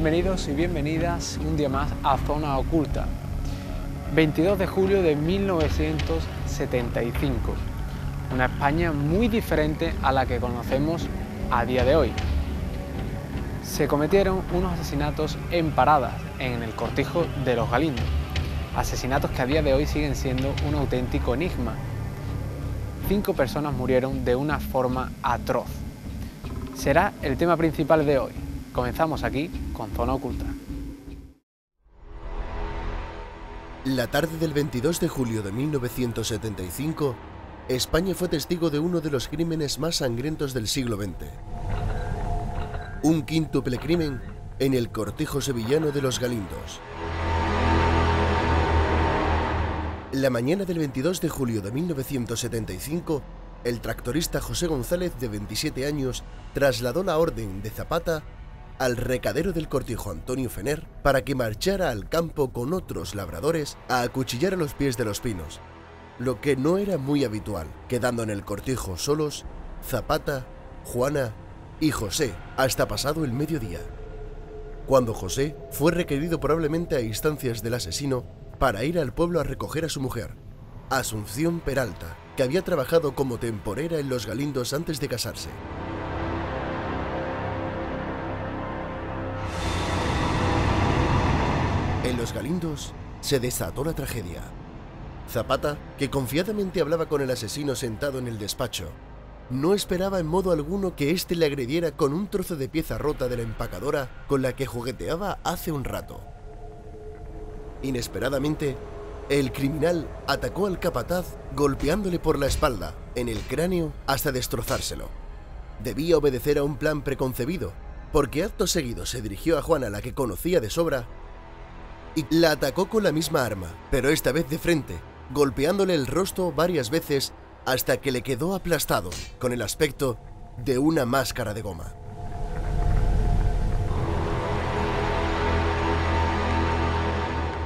Bienvenidos y bienvenidas un día más a Zona Oculta. 22 de julio de 1975. Una España muy diferente a la que conocemos a día de hoy. Se cometieron unos asesinatos en Paradas, en el cortijo de Los Galindos. Asesinatos que a día de hoy siguen siendo un auténtico enigma. 5 personas murieron de una forma atroz. Será el tema principal de hoy. Comenzamos aquí con Zona Oculta. La tarde del 22 de julio de 1975, España fue testigo de uno de los crímenes más sangrientos del siglo XX. Un quíntuple crimen en el cortijo sevillano de Los Galindos. La mañana del 22 de julio de 1975, el tractorista José González, de 27 años, trasladó la orden de Zapata al recadero del cortijo Antonio Fener para que marchara al campo con otros labradores a acuchillar a los pies de los pinos, lo que no era muy habitual, quedando en el cortijo solos Zapata, Juana y José hasta pasado el mediodía, cuando José fue requerido probablemente a instancias del asesino para ir al pueblo a recoger a su mujer, Asunción Peralta, que había trabajado como temporera en Los Galindos antes de casarse. En Los Galindos se desató la tragedia. Zapata, que confiadamente hablaba con el asesino sentado en el despacho, no esperaba en modo alguno que éste le agrediera con un trozo de pieza rota de la empacadora con la que jugueteaba hace un rato. Inesperadamente, el criminal atacó al capataz golpeándole por la espalda, en el cráneo, hasta destrozárselo. Debía obedecer a un plan preconcebido, porque acto seguido se dirigió a Juana, la que conocía de sobra, y la atacó con la misma arma, pero esta vez de frente, golpeándole el rostro varias veces hasta que le quedó aplastado, con el aspecto de una máscara de goma.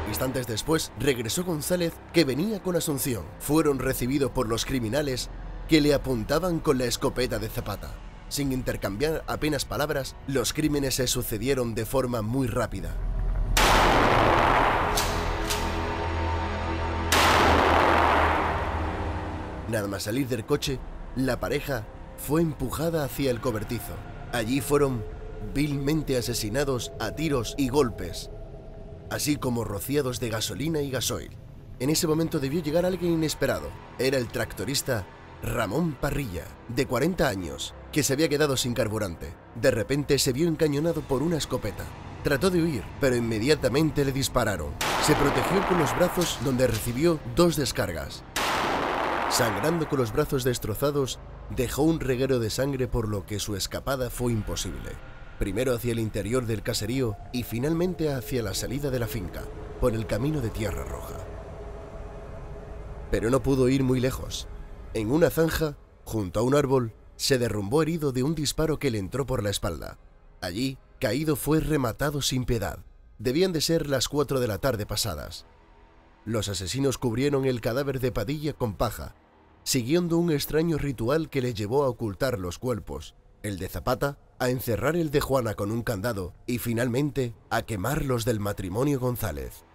Instantes después, regresó González, que venía con Asunción. Fueron recibidos por los criminales, que le apuntaban con la escopeta de Zapata. Sin intercambiar apenas palabras, los crímenes se sucedieron de forma muy rápida. Nada más salir del coche, la pareja fue empujada hacia el cobertizo. Allí fueron vilmente asesinados a tiros y golpes, así como rociados de gasolina y gasoil. En ese momento debió llegar alguien inesperado. Era el tractorista Ramón Parrilla, de 40 años, que se había quedado sin carburante. De repente se vio encañonado por una escopeta. Trató de huir, pero inmediatamente le dispararon. Se protegió con los brazos, donde recibió 2 descargas. Sangrando con los brazos destrozados, dejó un reguero de sangre, por lo que su escapada fue imposible. Primero hacia el interior del caserío y finalmente hacia la salida de la finca, por el camino de Tierra Roja. Pero no pudo ir muy lejos. En una zanja, junto a un árbol, se derrumbó herido de un disparo que le entró por la espalda. Allí, caído, fue rematado sin piedad. Debían de ser las 4 de la tarde pasadas. Los asesinos cubrieron el cadáver de Padilla con paja, siguiendo un extraño ritual que le llevó a ocultar los cuerpos, el de Zapata, a encerrar el de Juana con un candado y finalmente a quemar los del matrimonio González.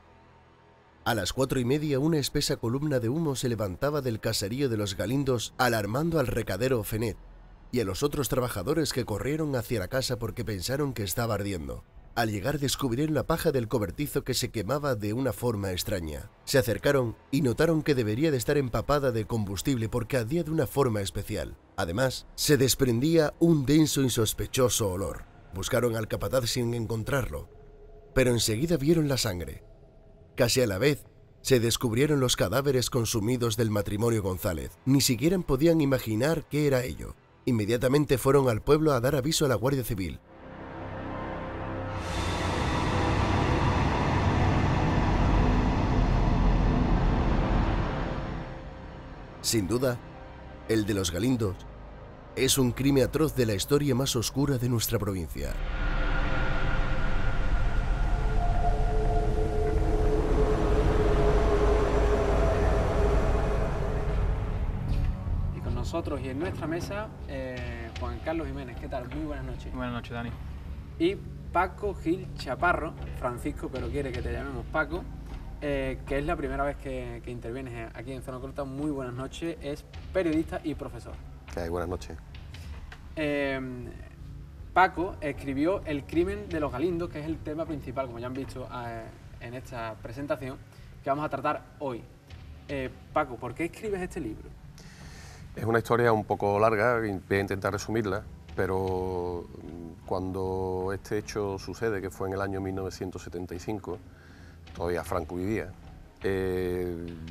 A las 4:30 una espesa columna de humo se levantaba del caserío de Los Galindos, alarmando al recadero Fenet y a los otros trabajadores, que corrieron hacia la casa porque pensaron que estaba ardiendo. Al llegar descubrieron la paja del cobertizo que se quemaba de una forma extraña. Se acercaron y notaron que debería de estar empapada de combustible porque ardía de una forma especial. Además, se desprendía un denso y sospechoso olor. Buscaron al capataz sin encontrarlo, pero enseguida vieron la sangre. Casi a la vez, se descubrieron los cadáveres consumidos del matrimonio González. Ni siquiera podían imaginar qué era ello. Inmediatamente fueron al pueblo a dar aviso a la Guardia Civil. Sin duda, el de Los Galindos es un crimen atroz de la historia más oscura de nuestra provincia. Y con nosotros y en nuestra mesa, Juan Carlos Jiménez. ¿Qué tal? Muy buenas noches. Buenas noches, Dani. Y Paco Gil Chaparro, Francisco, pero quiere que te llamemos Paco, que es la primera vez que intervienes aquí en Zona Corta. Muy buenas noches, es periodista y profesor. ¿Qué hay? Buenas noches. Paco escribió El crimen de los Galindos, que es el tema principal, como ya han visto en esta presentación, que vamos a tratar hoy. Paco, ¿por qué escribes este libro? Es una historia un poco larga, voy a intentar resumirla, pero cuando este hecho sucede, que fue en el año 1975, todavía Franco vivía,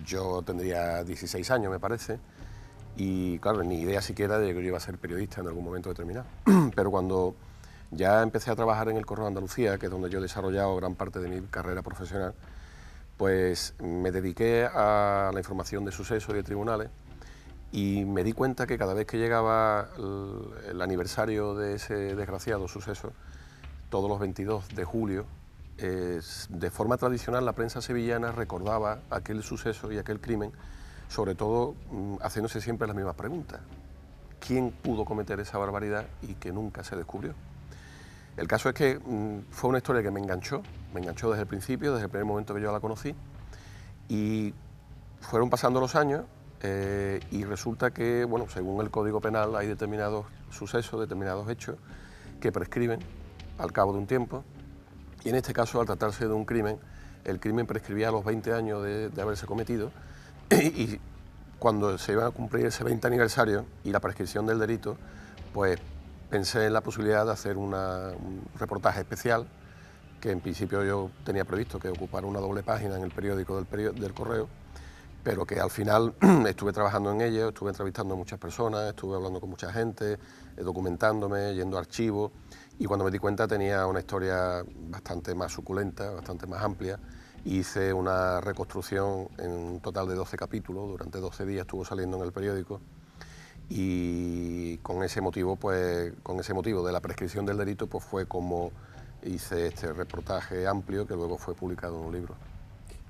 yo tendría 16 años, me parece, y claro, ni idea siquiera de que yo iba a ser periodista en algún momento determinado. Pero cuando ya empecé a trabajar en el Correo de Andalucía, que es donde yo he desarrollado gran parte de mi carrera profesional, pues me dediqué a la información de sucesos y de tribunales, y me di cuenta que cada vez que llegaba el aniversario de ese desgraciado suceso, todos los 22 de julio, de forma tradicional la prensa sevillana recordaba aquel suceso y aquel crimen, sobre todo haciéndose siempre las mismas preguntas. ¿Quién pudo cometer esa barbaridad y que nunca se descubrió? El caso es que fue una historia que me enganchó desde el principio, desde el primer momento que yo la conocí, y fueron pasando los años. Y resulta que, bueno, según el Código Penal hay determinados sucesos, determinados hechos que prescriben al cabo de un tiempo, y en este caso, al tratarse de un crimen, el crimen prescribía a los 20 años de haberse cometido, y cuando se iba a cumplir ese 20 aniversario y la prescripción del delito, pues pensé en la posibilidad de hacer un reportaje especial, que en principio yo tenía previsto que ocupara una doble página en el periódico del Correo, pero que al final estuve trabajando en ello, estuve entrevistando a muchas personas, estuve hablando con mucha gente, documentándome, yendo a archivos, y cuando me di cuenta tenía una historia bastante más suculenta, bastante más amplia, y hice una reconstrucción en un total de 12 capítulos, durante 12 días estuvo saliendo en el periódico, y con ese motivo de la prescripción del delito, pues fue como hice este reportaje amplio que luego fue publicado en un libro.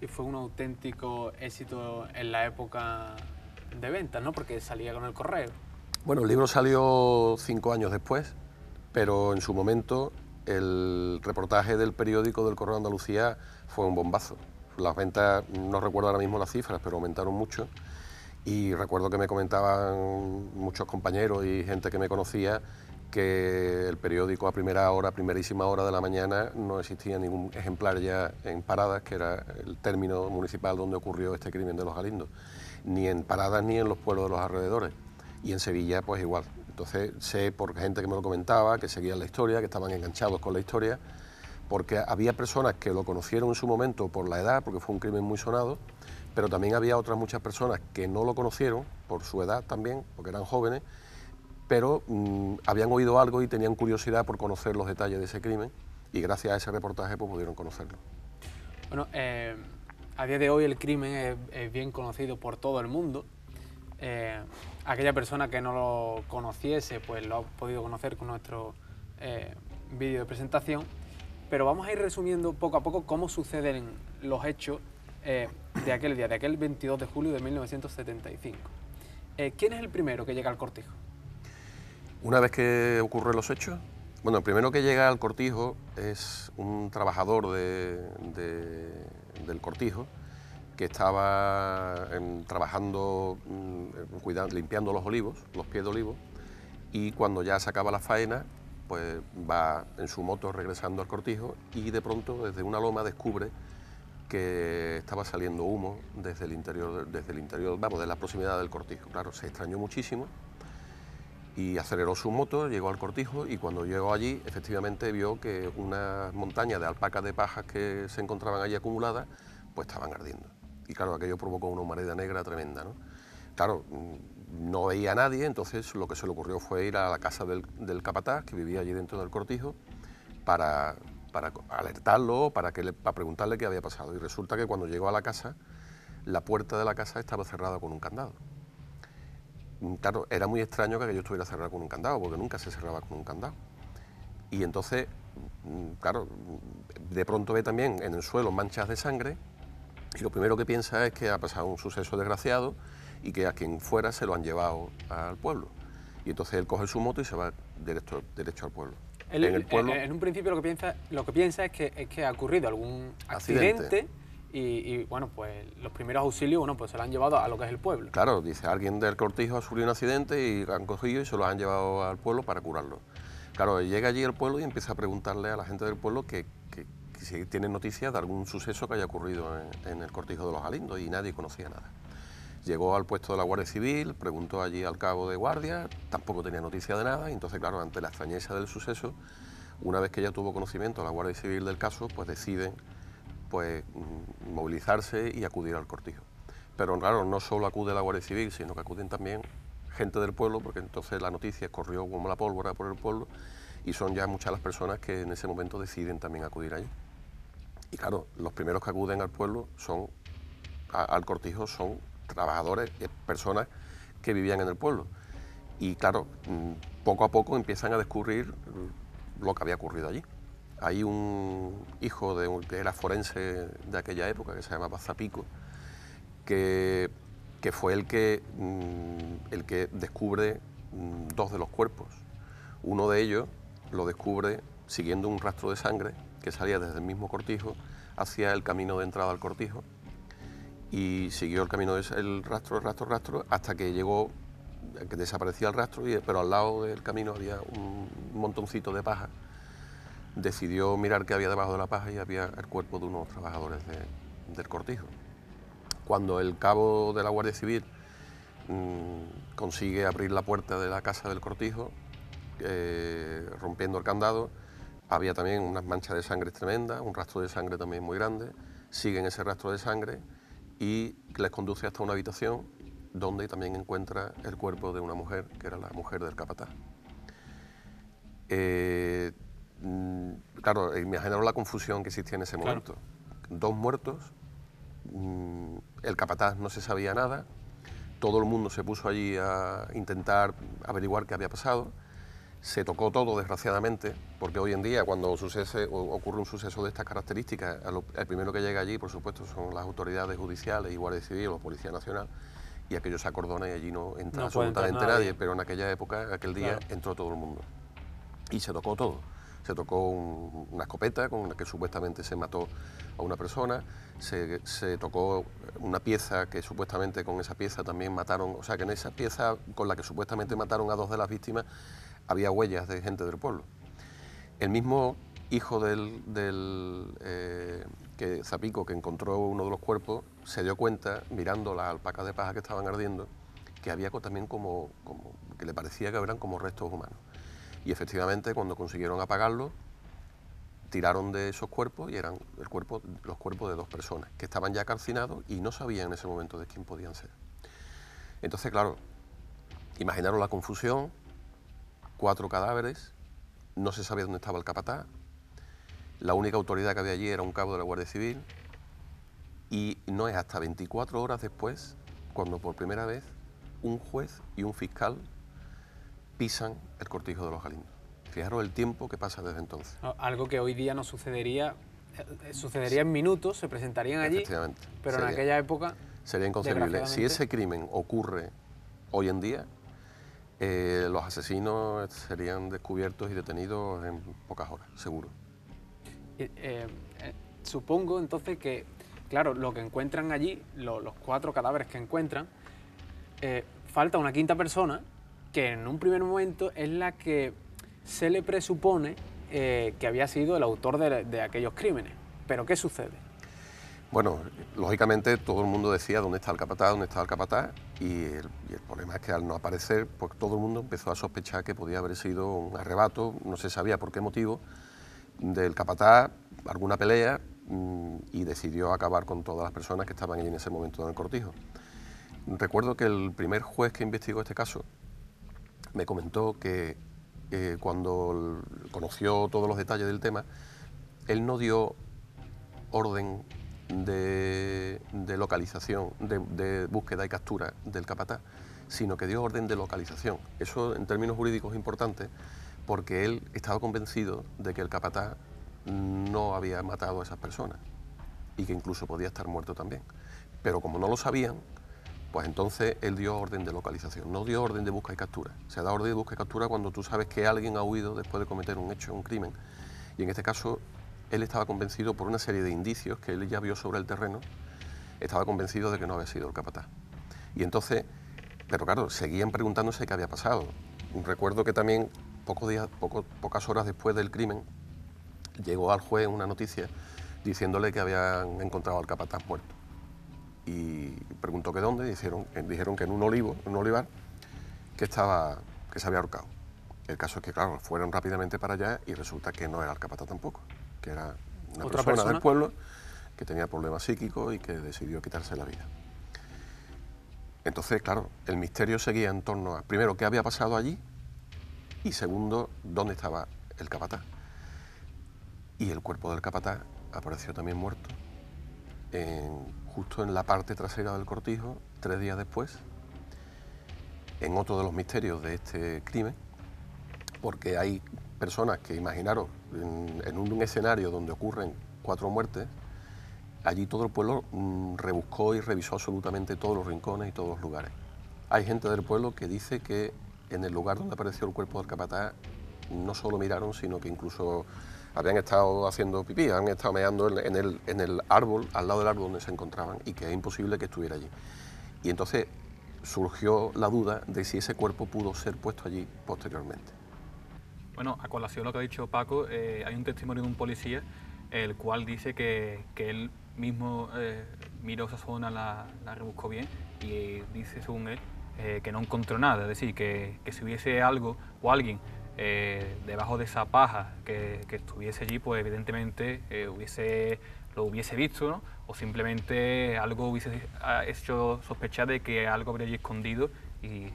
Y fue un auténtico éxito en la época de ventas, ¿no? Porque salía con el Correo. Bueno, el libro salió 5 años después, pero en su momento el reportaje del periódico del Correo de Andalucía fue un bombazo. Las ventas, no recuerdo ahora mismo las cifras, pero aumentaron mucho, y recuerdo que me comentaban muchos compañeros y gente que me conocía que el periódico a primerísima hora de la mañana, no existía ningún ejemplar ya en Paradas, que era el término municipal donde ocurrió este crimen de los Galindos, ni en Paradas ni en los pueblos de los alrededores, y en Sevilla pues igual. Entonces sé por gente que me lo comentaba, que seguían la historia, que estaban enganchados con la historia, porque había personas que lo conocieron en su momento por la edad, porque fue un crimen muy sonado, pero también había otras muchas personas que no lo conocieron por su edad también, porque eran jóvenes, pero habían oído algo y tenían curiosidad por conocer los detalles de ese crimen, y gracias a ese reportaje pues pudieron conocerlo. Bueno, a día de hoy el crimen es bien conocido por todo el mundo. Aquella persona que no lo conociese pues lo ha podido conocer con nuestro vídeo de presentación, pero vamos a ir resumiendo poco a poco cómo suceden los hechos de aquel día, de aquel 22 de julio de 1975. ¿Quién es el primero que llega al cortijo? Una vez que ocurren los hechos, bueno, el primero que llega al cortijo es un trabajador del cortijo que estaba trabajando, limpiando los olivos, los pies de olivo, y cuando ya se acaba la faena, pues va en su moto regresando al cortijo, y de pronto desde una loma descubre que estaba saliendo humo desde el interior, vamos, de la proximidad del cortijo. Claro, se extrañó muchísimo y aceleró su moto, llegó al cortijo, y cuando llegó allí efectivamente vio que una montaña de alpacas de pajas que se encontraban allí acumuladas pues estaban ardiendo, y claro, aquello provocó una humareda negra tremenda, ¿no? Claro, no veía a nadie, entonces lo que se le ocurrió fue ir a la casa del capataz, que vivía allí dentro del cortijo, para alertarlo, para preguntarle qué había pasado, y resulta que cuando llegó a la casa, la puerta de la casa estaba cerrada con un candado. Claro, era muy extraño que aquello estuviera cerrado con un candado, porque nunca se cerraba con un candado. Y entonces, claro, de pronto ve también en el suelo manchas de sangre, y lo primero que piensa es que ha pasado un suceso desgraciado y que a quien fuera se lo han llevado al pueblo. Y entonces él coge su moto y se va derecho al pueblo. Él, en el pueblo. En un principio lo que piensa es que ha ocurrido algún accidente y bueno, pues los primeros auxilios, bueno, pues se lo han llevado a lo que es el pueblo. Claro, dice, alguien del cortijo ha sufrido un accidente y han cogido y se lo han llevado al pueblo para curarlo. Claro, llega allí al pueblo y empieza a preguntarle a la gente del pueblo que si tienen noticias de algún suceso que haya ocurrido en el cortijo de los Galindos, y nadie conocía nada. Llegó al puesto de la Guardia Civil, preguntó allí al cabo de guardia, tampoco tenía noticia de nada, y entonces, claro, ante la extrañeza del suceso, una vez que ya tuvo conocimiento la Guardia Civil del caso, pues deciden pues, movilizarse y acudir al cortijo. Pero claro, no solo acude la Guardia Civil, sino que acuden también gente del pueblo, porque entonces la noticia corrió como la pólvora por el pueblo, y son ya muchas las personas que en ese momento deciden también acudir allí. Y claro, los primeros que acuden al pueblo al cortijo son trabajadores, personas que vivían en el pueblo. Y claro, poco a poco empiezan a descubrir lo que había ocurrido allí. Hay un hijo que era forense de aquella época, que se llamaba Zapico, que fue el que descubre dos de los cuerpos. Uno de ellos lo descubre siguiendo un rastro de sangre que salía desde el mismo cortijo hacia el camino de entrada al cortijo, y siguió el camino, el rastro, hasta que llegó, que desaparecía el rastro, pero al lado del camino había un montoncito de paja. Decidió mirar qué había debajo de la paja y había el cuerpo de unos trabajadores del cortijo. Cuando el cabo de la Guardia Civil consigue abrir la puerta de la casa del cortijo, rompiendo el candado, había también unas manchas de sangre tremendas, un rastro de sangre también muy grande. Siguen ese rastro de sangre y les conduce hasta una habitación donde también encuentra el cuerpo de una mujer, que era la mujer del capataz. Claro, imaginaros la confusión que existía en ese momento. Dos muertos, el capataz no se sabía nada, todo el mundo se puso allí a intentar averiguar qué había pasado. Se tocó todo, desgraciadamente, porque hoy en día, cuando ocurre un suceso de estas características, el primero que llega allí, por supuesto, son las autoridades judiciales y Guardia Civil o Policía Nacional, y aquello se acordona y allí no entra absolutamente nadie, pero en aquella época, aquel día, entró todo el mundo. Y se tocó todo. Se tocó una escopeta con la que supuestamente se mató a una persona, se tocó una pieza que supuestamente con esa pieza también mataron, o sea que en esa pieza con la que supuestamente mataron a dos de las víctimas había huellas de gente del pueblo. El mismo hijo Zapico, que encontró uno de los cuerpos, se dio cuenta, mirando las alpacas de paja que estaban ardiendo, que había también como que le parecía que eran como restos humanos. Y efectivamente, cuando consiguieron apagarlo, tiraron de esos cuerpos y eran los cuerpos de dos personas que estaban ya calcinados y no sabían en ese momento de quién podían ser. Entonces, claro, imaginaros la confusión. 4 cadáveres, no se sabía dónde estaba el capataz, la única autoridad que había allí era un cabo de la Guardia Civil, y no es hasta 24 horas después cuando por primera vez un juez y un fiscal pisan el cortijo de los Galindos. Fijaros el tiempo que pasa desde entonces. Algo que hoy día no sucedería, sucedería en minutos, se presentarían allí, pero en aquella época sería inconcebible. Si ese crimen ocurre hoy en día, los asesinos serían descubiertos y detenidos en pocas horas, seguro. Supongo entonces que, claro, lo que encuentran allí, los 4 cadáveres que encuentran, falta una quinta persona que en un primer momento es la que se le presupone que había sido el autor de aquellos crímenes. ¿Pero qué sucede? Bueno, lógicamente todo el mundo decía dónde está el capataz, dónde está el capataz, y el problema es que al no aparecer, pues todo el mundo empezó a sospechar que podía haber sido un arrebato, no se sabía por qué motivo, del capataz, alguna pelea, y decidió acabar con todas las personas que estaban allí en ese momento en el cortijo. Recuerdo que el primer juez que investigó este caso me comentó que cuando conoció todos los detalles del tema, él no dio orden de localización, de búsqueda y captura del capataz, sino que dio orden de localización. Eso en términos jurídicos es importante porque él estaba convencido de que el capataz no había matado a esas personas y que incluso podía estar muerto también. Pero como no lo sabían, Pues entonces él dio orden de localización, no dio orden de busca y captura. Se da orden de busca y captura cuando tú sabes que alguien ha huido después de cometer un hecho, un crimen. Y en este caso, él estaba convencido por una serie de indicios que él ya vio sobre el terreno, estaba convencido de que no había sido el capataz. Y entonces, pero claro, seguían preguntándose qué había pasado. Recuerdo que también, pocas horas después del crimen, llegó al juez una noticia diciéndole que habían encontrado al capataz muerto. Y preguntó que dónde, dijeron que en un olivar, que se había ahorcado. El caso es que, claro, fueron rápidamente para allá y resulta que no era el capataz tampoco, que era una persona del pueblo que tenía problemas psíquicos y que decidió quitarse la vida. Entonces, claro, el misterio seguía en torno a, primero, qué había pasado allí y segundo, dónde estaba el capataz. Y el cuerpo del capataz apareció también muerto justo en la parte trasera del cortijo, 3 días después, en otro de los misterios de este crimen, porque hay personas que, imaginaros, en un escenario donde ocurren 4 muertes, allí todo el pueblo rebuscó y revisó absolutamente todos los rincones y todos los lugares. Hay gente del pueblo que dice que en el lugar donde apareció el cuerpo del capataz no solo miraron, sino que incluso habían estado haciendo pipí, habían estado meando en el árbol, al lado del árbol donde se encontraban, y que es imposible que estuviera allí. Y entonces surgió la duda de si ese cuerpo pudo ser puesto allí posteriormente. Bueno, a colación lo que ha dicho Paco, hay un testimonio de un policía, el cual dice que él mismo miró esa zona, la rebuscó bien, y dice, según él, que no encontró nada. Es decir, que si hubiese algo o alguien debajo de esa paja que estuviese allí, pues evidentemente lo hubiese visto, ¿no? O simplemente algo hubiese hecho sospechar de que algo habría allí escondido, y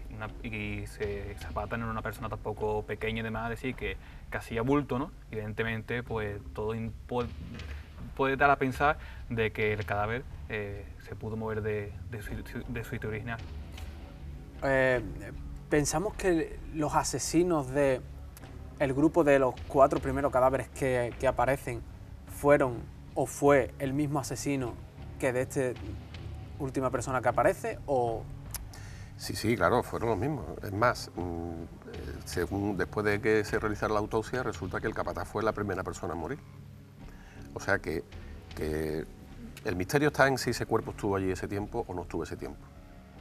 Zapata no era una persona tampoco pequeña y demás, es decir, que hacía bulto, ¿no? Evidentemente, pues todo puede dar a pensar de que el cadáver se pudo mover de su sitio original. Pensamos que los asesinos del grupo de los 4 primeros cadáveres que aparecen fueron o fue el mismo asesino que de esta última persona que aparece, o... Sí, claro, fueron los mismos. Es más, después de que se realizara la autopsia, resulta que el capataz fue la primera persona a morir. O sea que el misterio está en si ese cuerpo estuvo allí ese tiempo o no estuvo ese tiempo.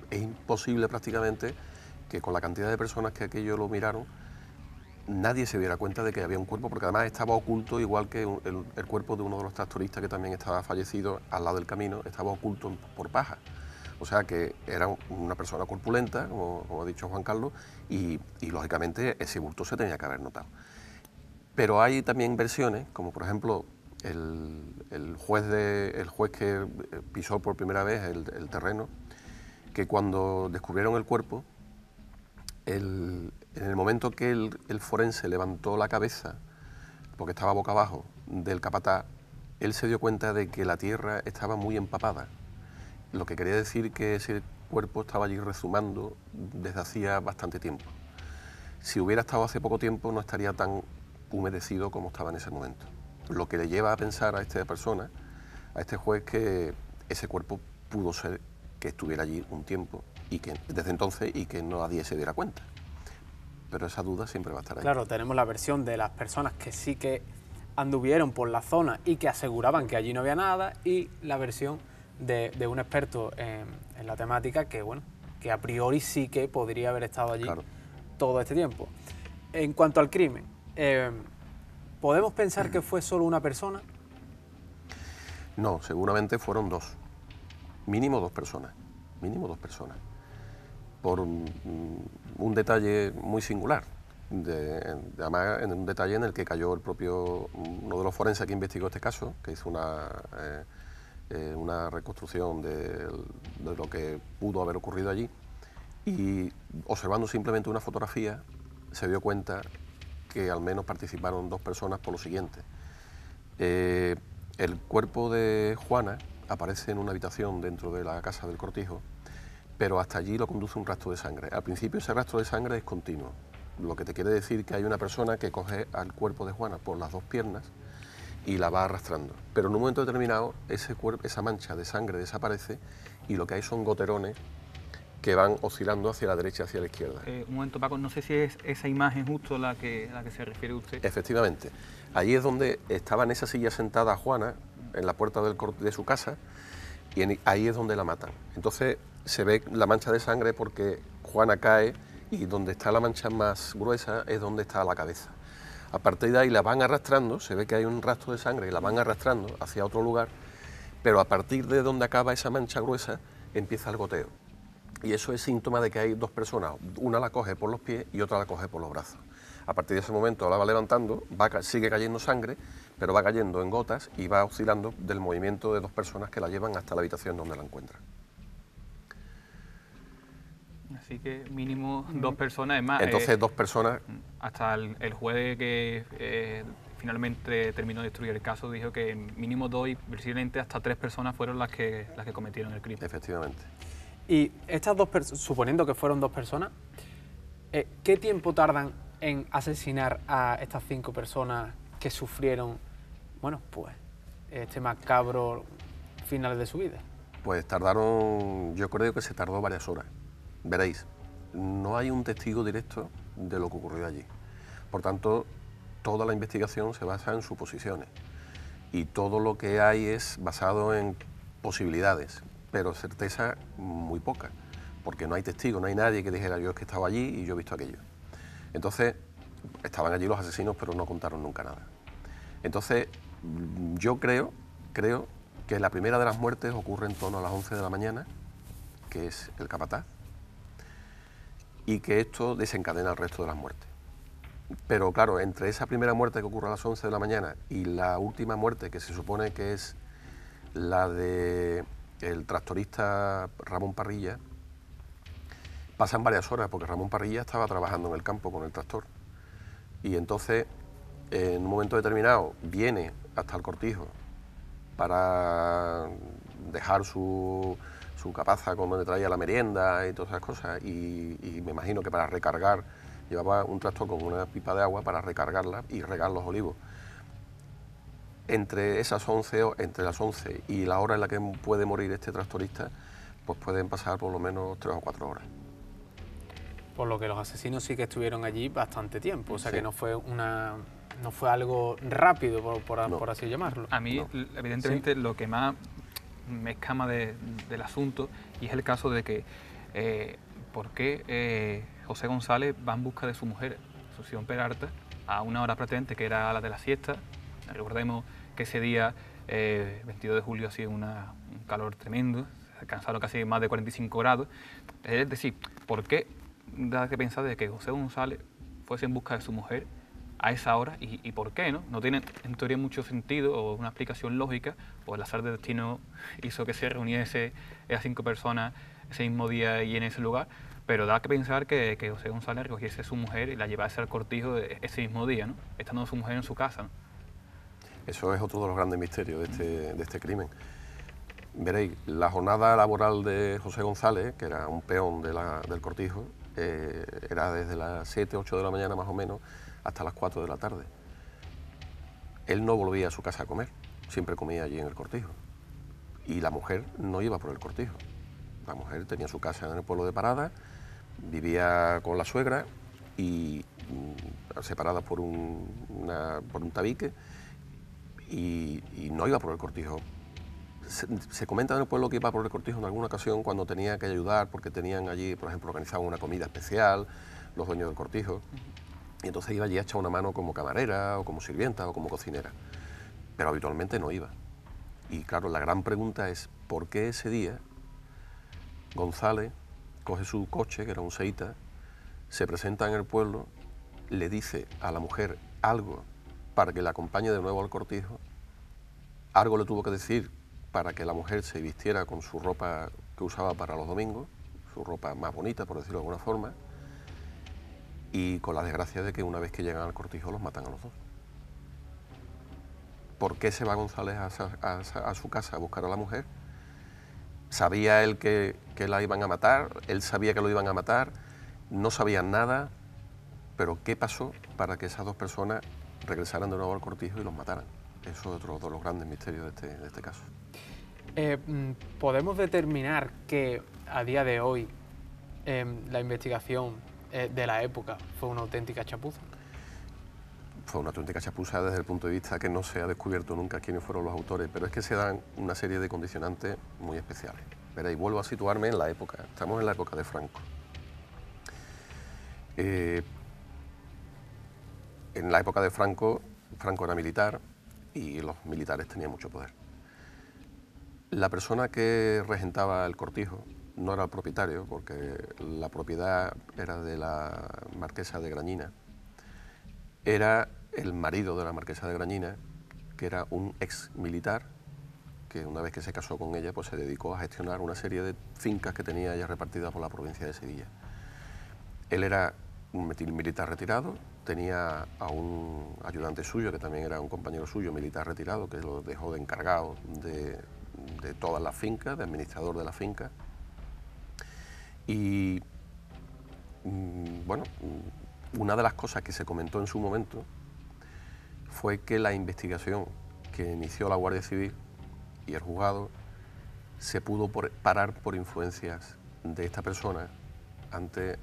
Es imposible prácticamente que con la cantidad de personas que aquello lo miraron, nadie se diera cuenta de que había un cuerpo, porque además estaba oculto, igual que el cuerpo de uno de los tractoristas que también estaba fallecido al lado del camino, estaba oculto por paja. O sea que era una persona corpulenta, como ha dicho Juan Carlos, y lógicamente ese bulto se tenía que haber notado. Pero hay también versiones, como por ejemplo el juez que pisó por primera vez el terreno, que cuando descubrieron el cuerpo, en el momento que el forense levantó la cabeza, porque estaba boca abajo, del capataz, él se dio cuenta de que la tierra estaba muy empapada, lo que quería decir que ese cuerpo estaba allí rezumando desde hacía bastante tiempo. Si hubiera estado hace poco tiempo no estaría tan humedecido como estaba en ese momento, lo que le lleva a pensar a esta persona, a este juez, que ese cuerpo pudo ser que estuviera allí un tiempo y que desde entonces y que nadie se diera cuenta. Pero esa duda siempre va a estar ahí. Claro, tenemos la versión de las personas que sí que anduvieron por la zona y que aseguraban que allí no había nada, y la versión de un experto en la temática que, bueno, que a priori sí que podría haber estado allí, claro, todo este tiempo. En cuanto al crimen, ¿podemos pensar que fue solo una persona? No, seguramente fueron 2. Mínimo 2 personas. Mínimo 2 personas. Por un detalle muy singular. Además, en un detalle en el que cayó uno de los forenses que investigó este caso, que hizo una reconstrucción de lo que pudo haber ocurrido allí, y observando simplemente una fotografía se dio cuenta que al menos participaron 2 personas por lo siguiente. El cuerpo de Juana aparece en una habitación dentro de la casa del cortijo, pero hasta allí lo conduce un rastro de sangre. Al principio ese rastro de sangre es continuo, lo que te quiere decir que hay una persona que coge al cuerpo de Juana por las 2 piernas y la va arrastrando. Pero en un momento determinado esa mancha de sangre desaparece y lo que hay son goterones que van oscilando hacia la derecha, hacia la izquierda. Un momento, Paco, no sé si es esa imagen justo a la que se refiere usted. Efectivamente. Allí es donde estaba en esa silla sentada Juana, en la puerta de su casa, y ahí es donde la matan. Entonces se ve la mancha de sangre porque Juana cae y donde está la mancha más gruesa es donde está la cabeza. A partir de ahí la van arrastrando, se ve que hay un rastro de sangre y la van arrastrando hacia otro lugar, pero a partir de donde acaba esa mancha gruesa empieza el goteo. Y eso es síntoma de que hay dos personas, una la coge por los pies y otra la coge por los brazos. A partir de ese momento la va levantando, sigue cayendo sangre, pero va cayendo en gotas y va oscilando del movimiento de dos personas que la llevan hasta la habitación donde la encuentran. Así que mínimo dos personas, es más... Entonces dos personas... Hasta el juez que finalmente terminó de destruir el caso dijo que mínimo dos y posiblemente hasta tres personas fueron las que cometieron el crimen. Efectivamente. Y estas dos personas, suponiendo que fueron dos personas, ¿qué tiempo tardan en asesinar a estas 5 personas que sufrieron, bueno, pues, este macabro final de su vida? Pues tardaron, yo creo que se tardó varias horas. Veréis, no hay un testigo directo de lo que ocurrió allí. Por tanto, toda la investigación se basa en suposiciones y todo lo que hay es basado en posibilidades, pero certeza muy poca, porque no hay testigo, no hay nadie que dijera yo es que estaba allí y yo he visto aquello. Entonces, estaban allí los asesinos, pero no contaron nunca nada. Entonces, yo creo que la primera de las muertes ocurre en torno a las 11 de la mañana, que es el capataz, y que esto desencadena el resto de las muertes. Pero claro, entre esa primera muerte que ocurre a las 11 de la mañana y la última muerte, que se supone que es la de el tractorista Ramón Parrilla, pasan varias horas, porque Ramón Parrilla estaba trabajando en el campo con el tractor. Y entonces, en un momento determinado, viene hasta el Cortijo para dejar su capaza con donde traía la merienda y todas esas cosas, y me imagino que para recargar, llevaba un tractor con una pipa de agua para recargarla y regar los olivos. Entre las 11 y la hora en la que puede morir este tractorista, pues pueden pasar por lo menos 3 o 4 horas. Por lo que los asesinos sí que estuvieron allí bastante tiempo, o sea Sí. que no fue algo rápido, por así llamarlo. A mí, No. evidentemente, lo que más me escama del asunto, y es el caso de que por qué José González va en busca de su mujer, Asunción Peralta, a una hora prácticamente que era la de la siesta. Recordemos que ese día, 22 de julio, hacía un calor tremendo, se alcanzaron casi más de 45 grados. Es decir, ¿por qué da que pensar de que José González fuese en busca de su mujer a esa hora y por qué, ¿no? No tiene en teoría mucho sentido o una explicación lógica, o el azar del destino hizo que se reuniese esas 5 personas ese mismo día y en ese lugar, pero da que pensar que José González recogiese a su mujer y la llevase al Cortijo ese mismo día, ¿no? Estando su mujer en su casa, ¿no? Eso es otro de los grandes misterios de este crimen. Veréis, la jornada laboral de José González, que era un peón del Cortijo, era desde las 7, 8 de la mañana más o menos hasta las 4 de la tarde. Él no volvía a su casa a comer, siempre comía allí en el Cortijo. Y la mujer no iba por el Cortijo. La mujer tenía su casa en el pueblo de Parada, vivía con la suegra y separadas por un tabique, y no iba por el Cortijo. Se comenta en el pueblo que iba por el Cortijo en alguna ocasión cuando tenía que ayudar, porque tenían allí, por ejemplo, organizaban una comida especial, los dueños del Cortijo, y entonces iba allí a echar una mano como camarera, o como sirvienta, o como cocinera, pero habitualmente no iba. Y claro, la gran pregunta es, ¿por qué ese día González coge su coche, que era un Seita, se presenta en el pueblo, le dice a la mujer algo para que la acompañe de nuevo al Cortijo, algo le tuvo que decir para que la mujer se vistiera con su ropa que usaba para los domingos, su ropa más bonita, por decirlo de alguna forma, y con la desgracia de que una vez que llegan al Cortijo los matan a los dos? ¿Por qué se va González a su casa a buscar a la mujer? ¿Sabía él que la iban a matar? ¿Él sabía que lo iban a matar? No sabían nada, pero ¿qué pasó para que esas dos personas regresaran de nuevo al Cortijo y los mataran? Eso es otro de los grandes misterios de este caso. ¿Podemos determinar que a día de hoy la investigación de la época fue una auténtica chapuza. Fue una auténtica chapuza desde el punto de vista que no se ha descubierto nunca quiénes fueron los autores, pero es que se dan una serie de condicionantes muy especiales. Veréis, vuelvo a situarme en la época, estamos en la época de Franco. En la época de Franco, Franco era militar y los militares tenían mucho poder. La persona que regentaba el cortijo no era el propietario, porque la propiedad era de la marquesa de Grañina. Era el marido de la marquesa de Grañina, que era un ex militar, que una vez que se casó con ella, pues se dedicó a gestionar una serie de fincas que tenía ella repartidas por la provincia de Sevilla. Él era un militar retirado, tenía a un ayudante suyo, que también era un compañero suyo, militar retirado, que lo dejó de encargado de todas las fincas, de administrador de la finca. Y bueno, una de las cosas que se comentó en su momento fue que la investigación que inició la Guardia Civil y el juzgado se pudo parar por influencias de esta persona ante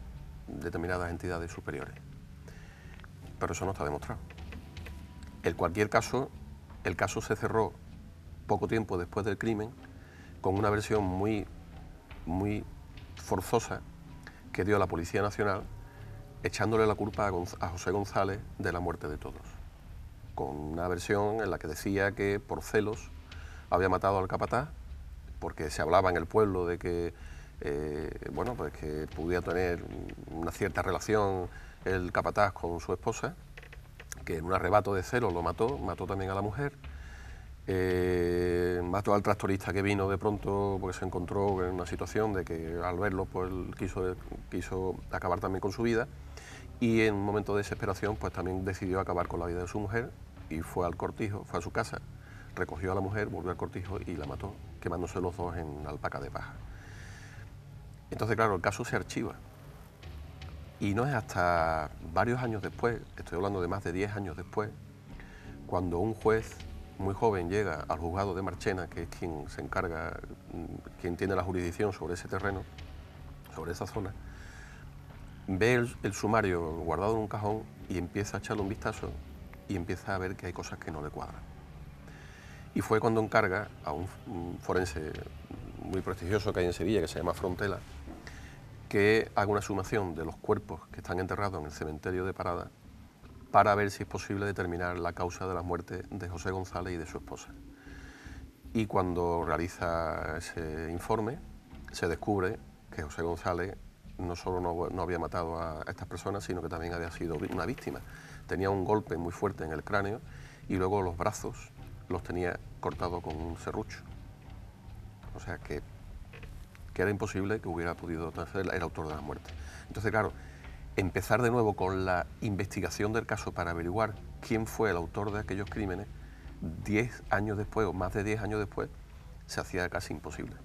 determinadas entidades superiores. Pero eso no está demostrado. En cualquier caso, el caso se cerró poco tiempo después del crimen con una versión muy forzosa que dio la Policía Nacional, echándole la culpa a José González de la muerte de todos, con una versión en la que decía que por celos había matado al capataz, porque se hablaba en el pueblo de que bueno, pues que podía tener una cierta relación el capataz con su esposa, que en un arrebato de celos lo mató también a la mujer, mató al tractorista que vino de pronto porque se encontró en una situación de que al verlo pues quiso acabar también con su vida, y en un momento de desesperación pues también decidió acabar con la vida de su mujer y fue al cortijo, fue a su casa, recogió a la mujer, volvió al cortijo y la mató, quemándose los dos en alpaca de paja. Entonces, claro, el caso se archiva. Y no es hasta varios años después, estoy hablando de más de 10 años después, cuando un juez muy joven llega al juzgado de Marchena, que es quien se encarga, quien tiene la jurisdicción sobre ese terreno, sobre esa zona, ve el sumario guardado en un cajón y empieza a echarle un vistazo y empieza a ver que hay cosas que no le cuadran. Y fue cuando encarga a un forense muy prestigioso que hay en Sevilla, que se llama Frontela, que haga una sumación de los cuerpos que están enterrados en el cementerio de Parada para ver si es posible determinar la causa de la muerte de José González y de su esposa. Y cuando realiza ese informe, se descubre que José González no solo no había matado a estas personas, sino que también había sido una víctima. Tenía un golpe muy fuerte en el cráneo y luego los brazos los tenía cortados con un serrucho. O sea que era imposible que hubiera podido ser el autor de la muerte. Entonces, claro, empezar de nuevo con la investigación del caso para averiguar quién fue el autor de aquellos crímenes, 10 años después, o más de 10 años después, se hacía casi imposible.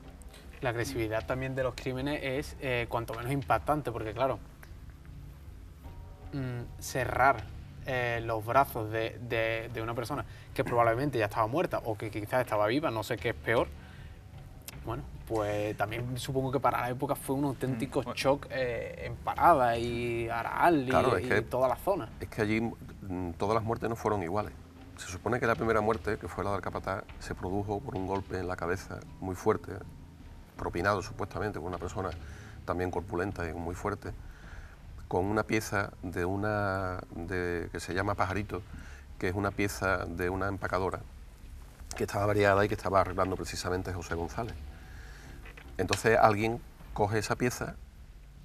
La agresividad también de los crímenes es cuanto menos impactante, porque claro, cerrar los brazos de una persona que probablemente ya estaba muerta o que quizás estaba viva, no sé qué es peor, bueno, pues también supongo que para la época fue un auténtico shock en Parada y Araal claro, y toda la zona. Es que allí todas las muertes no fueron iguales. Se supone que la primera muerte, que fue la del capataz, se produjo por un golpe en la cabeza muy fuerte, propinado supuestamente por una persona también corpulenta y muy fuerte, con una pieza que se llama pajarito, que es una pieza de una empacadora que estaba variada y que estaba arreglando precisamente José González. Entonces alguien coge esa pieza,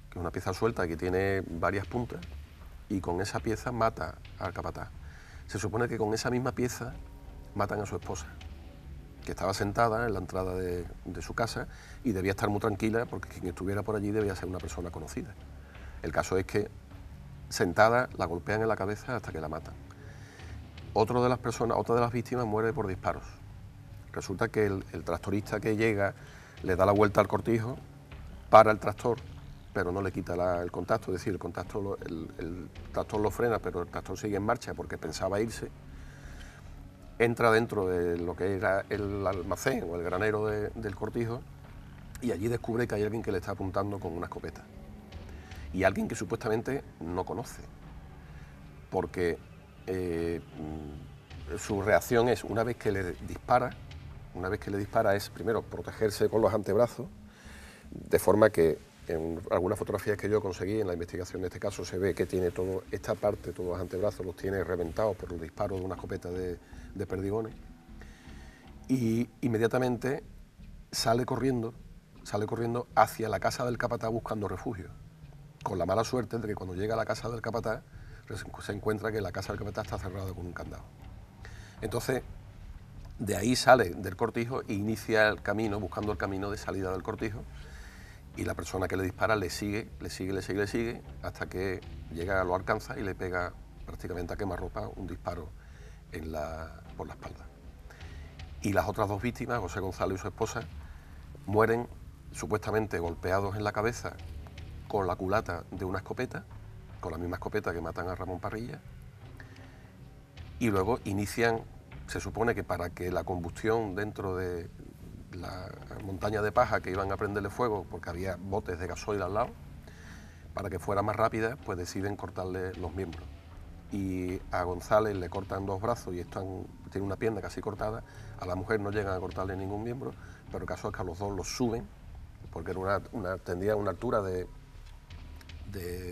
que es una pieza suelta que tiene varias puntas, y con esa pieza mata al capataz. Se supone que con esa misma pieza matan a su esposa, que estaba sentada en la entrada de su casa y debía estar muy tranquila porque quien estuviera por allí debía ser una persona conocida. El caso es que sentada la golpean en la cabeza hasta que la matan. Otra de las víctimas muere por disparos. Resulta que el tractorista que llega le da la vuelta al cortijo, para el tractor, pero no le quita el contacto, es decir, el tractor lo frena, pero el tractor sigue en marcha porque pensaba irse. Entra dentro de lo que era el almacén o el granero del cortijo y allí descubre que hay alguien que le está apuntando con una escopeta. y alguien que supuestamente no conoce, porque su reacción es, una vez que le dispara es primero protegerse con los antebrazos, de forma que en algunas fotografías que yo conseguí en la investigación de este caso se ve que tiene toda esta parte, todos los antebrazos los tiene reventados por el disparo de una escopeta de perdigones, y inmediatamente sale corriendo hacia la casa del capataz buscando refugio, con la mala suerte de que cuando llega a la casa del capataz se encuentra que la casa del capataz está cerrada con un candado. Entonces, de ahí sale del cortijo e inicia el camino, buscando el camino de salida del cortijo, y la persona que le dispara le sigue, hasta que llega, lo alcanza y le pega prácticamente a quemarropa un disparo por la espalda. Y las otras dos víctimas, José Gonzalo y su esposa, mueren supuestamente golpeados en la cabeza con la culata de una escopeta, con la misma escopeta que matan a Ramón Parrilla, y luego inician, se supone que para que la combustión dentro de la montaña de paja que iban a prenderle fuego, porque había botes de gasoil al lado, para que fuera más rápida, pues deciden cortarle los miembros. Y a González le cortan dos brazos y tiene una pierna casi cortada, a la mujer no llegan a cortarle ningún miembro, pero el caso es que a los dos los suben, porque tendría una altura de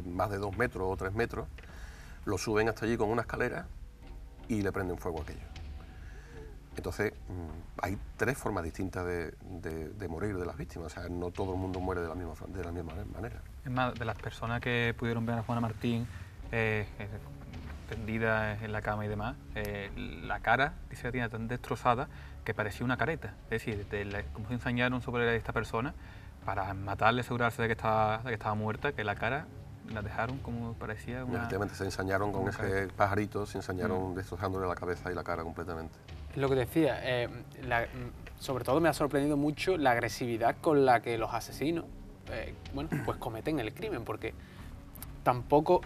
más de 2 metros o 3 metros, lo suben hasta allí con una escalera y le prenden fuego a aquello. Entonces, hay 3 formas distintas de morir de las víctimas, o sea, no todo el mundo muere de la misma manera. Es más, de las personas que pudieron ver a Juana Martín tendida en la cama y demás, la cara, dice que tiene tan destrozada que parecía una careta, es decir, como se ensañaron sobre esta persona para matarle, asegurarse de que estaba muerta, que la cara la dejaron como parecía una... Efectivamente, se ensañaron con ese pajarito, se ensañaron destrozándole la cabeza y la cara completamente. Es lo que decía, sobre todo me ha sorprendido mucho la agresividad con la que los asesinos pues cometen el crimen, porque tampoco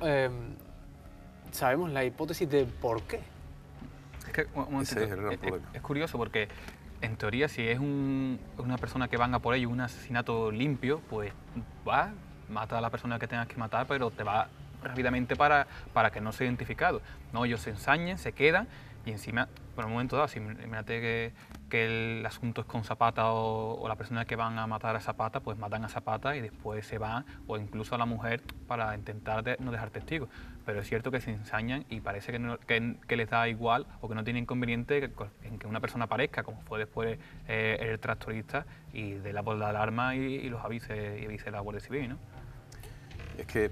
sabemos la hipótesis de por qué. Es que, es curioso porque, en teoría, si es una persona que van a por ello, un asesinato limpio, pues mata a la persona que tengas que matar, pero te va rápidamente para que no sea identificado. No, ellos se ensañan, se quedan y encima, por un momento dado, si imagínate que el asunto es con Zapata o la persona que van a matar a Zapata, pues matan a Zapata y después se van, o incluso a la mujer, para intentar no dejar testigos. Pero es cierto que se ensañan y parece que les da igual o que no tiene inconveniente en que una persona aparezca, como fue después el tractorista, y dé la voz de alarma y los avise la Guardia Civil, ¿no? Es que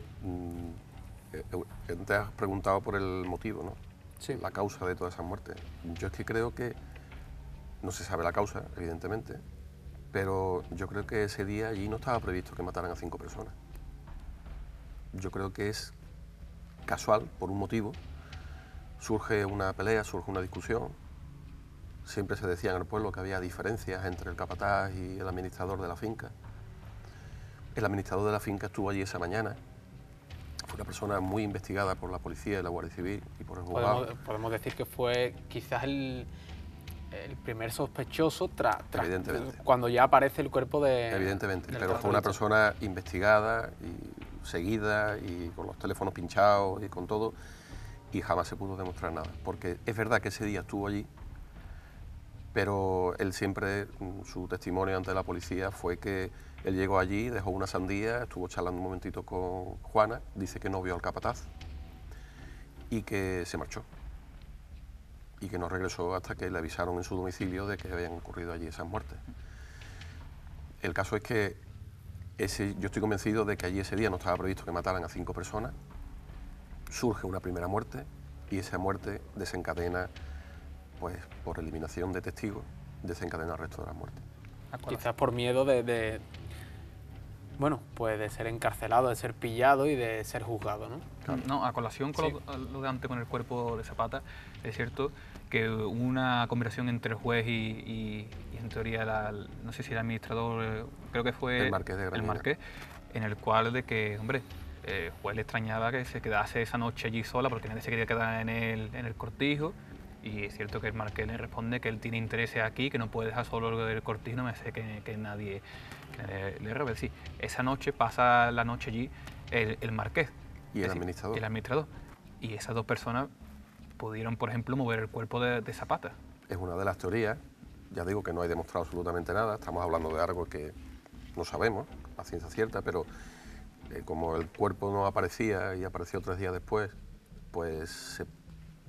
te has preguntado por el motivo, ¿no? Sí. La causa de todas esas muertes. Yo es que creo que no se sabe la causa, evidentemente, pero yo creo que ese día allí no estaba previsto que mataran a 5 personas. Yo creo que es casual, por un motivo. Surge una pelea, surge una discusión. Siempre se decía en el pueblo que había diferencias entre el capataz y el administrador de la finca. El administrador de la finca estuvo allí esa mañana. Fue una persona muy investigada por la policía y la Guardia Civil y por el juzgado. Podemos decir que fue quizás el primer sospechoso cuando ya aparece el cuerpo de... Evidentemente, pero fue una persona investigada y seguida y con los teléfonos pinchados y con todo, y jamás se pudo demostrar nada. Porque es verdad que ese día estuvo allí, pero él siempre, su testimonio ante la policía fue que él llegó allí, dejó una sandía, estuvo charlando un momentito con Juana, dice que no vio al capataz y que se marchó. Y que no regresó hasta que le avisaron en su domicilio de que habían ocurrido allí esas muertes. El caso es que yo estoy convencido de que allí ese día no estaba previsto que mataran a 5 personas, surge una primera muerte y esa muerte desencadena, pues por eliminación de testigos, desencadena el resto de las muertes. Quizás por miedo bueno, pues de ser encarcelado, de ser pillado y de ser juzgado, ¿no? Claro. No, a colación con lo de antes con el cuerpo de Zapata, es cierto que hubo una conversación entre el juez y en teoría, no sé si el administrador, creo que fue el Marqués de Granada. El Marqués, en el cual de que, hombre, el juez le extrañaba que se quedase esa noche allí sola porque nadie se quería quedar en el cortijo. Y es cierto que el Marqués le responde que él tiene intereses aquí, que no puede dejar solo el cortijo, no me hace que nadie le robe. Sí, esa noche pasa la noche allí el marqués. Y el administrador. El administrador. Y esas dos personas pudieron, por ejemplo, mover el cuerpo de Zapata. Es una de las teorías. Ya digo que no hay demostrado absolutamente nada. Estamos hablando de algo que no sabemos a ciencia cierta, pero como el cuerpo no aparecía y apareció 3 días después, pues se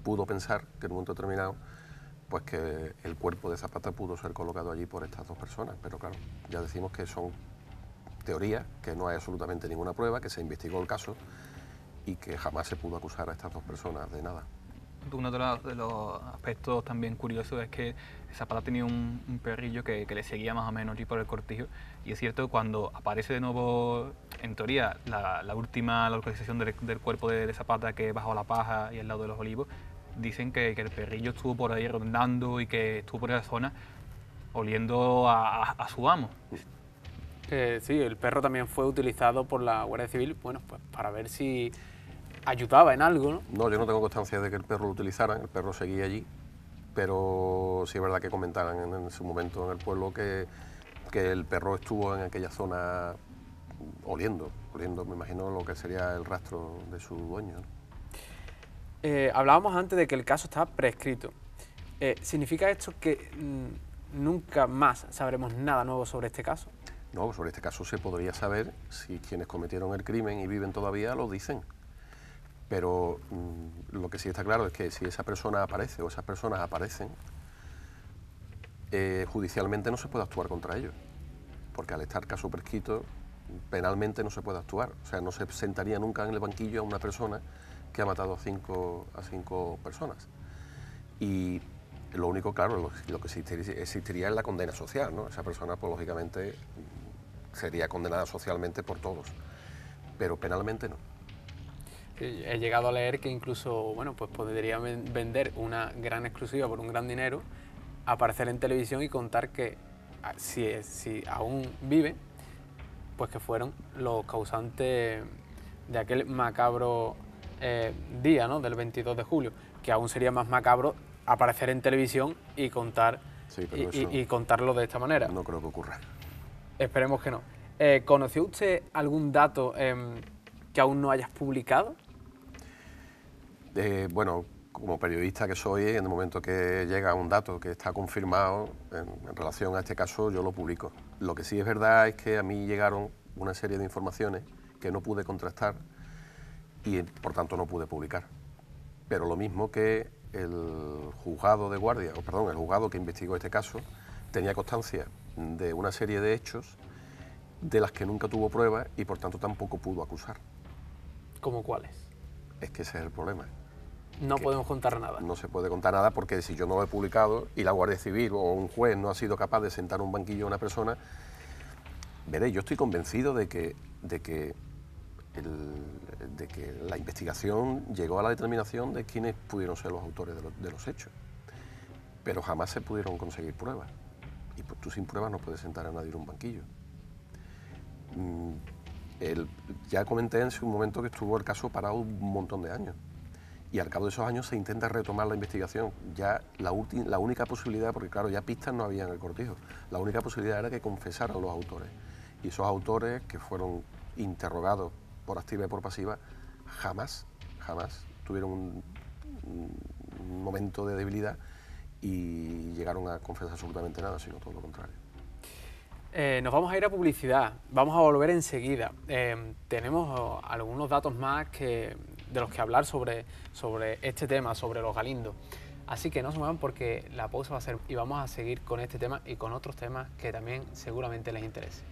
pudo pensar que en un momento determinado, pues que el cuerpo de Zapata pudo ser colocado allí por estas dos personas. Pero claro, ya decimos que son teorías, que no hay absolutamente ninguna prueba, que se investigó el caso y que jamás se pudo acusar a estas dos personas de nada. Uno de los aspectos también curiosos es que Zapata tenía un perrillo que le seguía más o menos allí por el cortijo, y es cierto que cuando aparece de nuevo, en teoría, la última localización del cuerpo de Zapata, que es bajo la paja y al lado de los olivos, dicen que el perrillo estuvo por ahí rondando y que estuvo por esa zona oliendo a su amo. Sí, el perro también fue utilizado por la Guardia Civil, bueno, pues para ver si ayudaba en algo, ¿no? No, yo no tengo constancia de que el perro lo utilizaran, el perro seguía allí, pero sí es verdad que comentaran en su momento en el pueblo que el perro estuvo en aquella zona oliendo, me imagino lo que sería el rastro de su dueño, ¿no? Hablábamos antes de que el caso está prescrito. ¿Significa esto que nunca más sabremos nada nuevo sobre este caso? No, sobre este caso se podría saber si quienes cometieron el crimen y viven todavía lo dicen. Pero lo que sí está claro es que si esa persona aparece o esas personas aparecen, judicialmente no se puede actuar contra ellos. Porque al estar caso prescrito, penalmente no se puede actuar. O sea, no se sentaría nunca en el banquillo a una persona que ha matado a cinco personas. Y lo único, claro, lo que existiría es la condena social, ¿no? Esa persona, pues lógicamente, sería condenada socialmente por todos, pero penalmente no. Sí, he llegado a leer que incluso, bueno, pues podrían vender una gran exclusiva por un gran dinero, aparecer en televisión y contar que si aún vive, pues que fueron los causantes de aquel macabro día, ¿no?, del 22 de julio, que aún sería más macabro aparecer en televisión y contar, sí, pero y contarlo de esta manera. No creo que ocurra. Esperemos que no. ¿Conoció usted algún dato que aún no hayas publicado? Bueno, como periodista que soy, en el momento que llega un dato que está confirmado en relación a este caso, yo lo publico. Lo que sí es verdad es que a mí llegaron una serie de informaciones que no pude contrastar y por tanto no pude publicar. Pero lo mismo que el juzgado de guardia, el juzgado que investigó este caso, tenía constancia de una serie de hechos de las que nunca tuvo pruebas y por tanto tampoco pudo acusar. ¿Cómo cuáles? Es que ese es el problema. No podemos contar nada. No se puede contar nada porque si yo no lo he publicado y la Guardia Civil o un juez no ha sido capaz de sentar un banquillo a una persona, veréis, yo estoy convencido de que la investigación llegó a la determinación de quiénes pudieron ser los autores de los hechos, pero jamás se pudieron conseguir pruebas. Y pues tú sin pruebas no puedes sentar a nadie en un banquillo. Ya comenté en su momento que estuvo el caso parado un montón de años. Y al cabo de esos años se intenta retomar la investigación. Ya la única posibilidad, porque claro, ya pistas no había en el cortijo, la única posibilidad era que confesaran los autores. Y esos autores, que fueron interrogados por activa y por pasiva, jamás tuvieron un momento de debilidad y llegaron a confesar absolutamente nada, sino todo lo contrario. Nos vamos a ir a publicidad, vamos a volver enseguida. Tenemos algunos datos más de los que hablar sobre este tema, sobre los Galindos. Así que no se muevan porque la pausa va a ser y vamos a seguir con este tema y con otros temas que también seguramente les interesen.